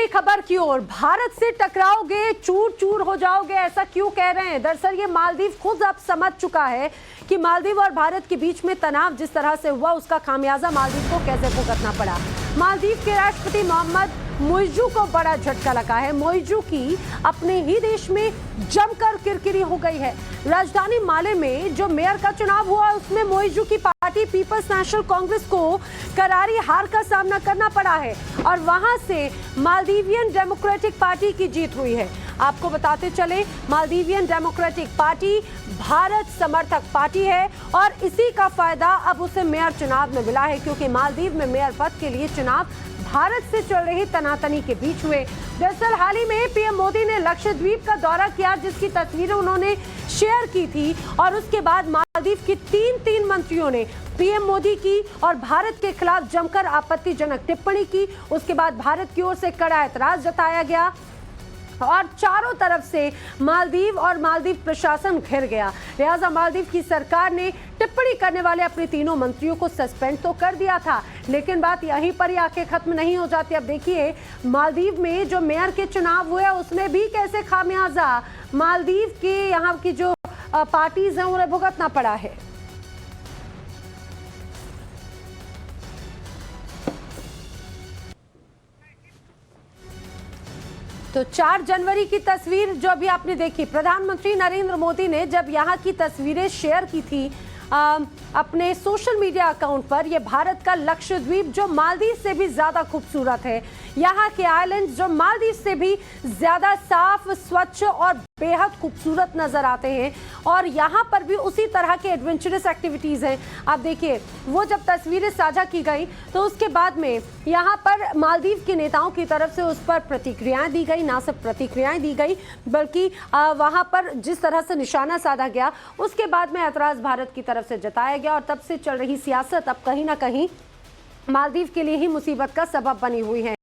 खबर की ओर। भारत से टकराओगे चूर चूर हो जाओगे, ऐसा क्यों कह रहे हैं? दरअसल ये मालदीव खुद अब समझ चुका है कि मालदीव और भारत के बीच में तनाव जिस तरह से हुआ उसका खामियाजा मालदीव को कैसे भुगतना पड़ा। मालदीव के राष्ट्रपति मोहम्मद मोइजू को बड़ा झटका लगा है। मोइजू की अपने ही देश में जमकर किरकिरी हो गई है। राजधानी माले में जो मेयर का चुनाव हुआ उसमें मोइजू की पार्टी पीपल्स नेशनल कांग्रेस को करारी हार का सामना करना पड़ा है और वहां से मालदीवियन डेमोक्रेटिक पार्टी की जीत हुई है। आपको बताते चले, मालदीवियन डेमोक्रेटिक पार्टी भारत समर्थक पार्टी है और इसी का फायदा अब उसे मेयर चुनाव में मिला है, क्योंकि मालदीव में मेयर पद के लिए चुनाव भारत से चल रही तनातनी के बीच हुए। दरअसल हाल ही में पीएम मोदी ने लक्षद्वीप का दौरा किया, जिसकी तस्वीरें उन्होंने शेयर की थी और उसके बाद मालदीव की तीन मंत्रियों ने पीएम मोदी की और भारत के खिलाफ जमकर आपत्तिजनक टिप्पणी की। उसके बाद भारत की ओर से कड़ा ऐतराज जताया गया और चारों तरफ से मालदीव और मालदीव प्रशासन घिर गया। लिहाजा मालदीव की सरकार ने टिप्पणी करने वाले अपने तीनों मंत्रियों को सस्पेंड तो कर दिया था, लेकिन बात यहीं पर ही आके खत्म नहीं हो जाती। अब देखिए, मालदीव में जो मेयर के चुनाव हुए उसमें भी कैसे खामियाजा मालदीव के यहाँ की जो पार्टीज हैं उन्हें भुगतना पड़ा है। तो 4 जनवरी की तस्वीर जो अभी आपने देखी, प्रधानमंत्री नरेंद्र मोदी ने जब यहाँ की तस्वीरें शेयर की थी अपने सोशल मीडिया अकाउंट पर, यह भारत का लक्षद्वीप जो मालदीव से भी ज्यादा खूबसूरत है, यहाँ के आइलैंड जो मालदीव से भी ज्यादा साफ, स्वच्छ और बेहद खूबसूरत नजर आते हैं और यहाँ पर भी उसी तरह के एडवेंचरस एक्टिविटीज हैं। आप देखिए, वो जब तस्वीरें साझा की गई तो उसके बाद में यहाँ पर मालदीव के नेताओं की तरफ से उस पर प्रतिक्रियाएं दी गई। ना सिर्फ प्रतिक्रियाएं दी गई बल्कि वहाँ पर जिस तरह से निशाना साधा गया उसके बाद में ऐतराज भारत की तरफ से जताया गया और तब से चल रही सियासत अब कहीं ना कहीं मालदीव के लिए ही मुसीबत का सबब बनी हुई है।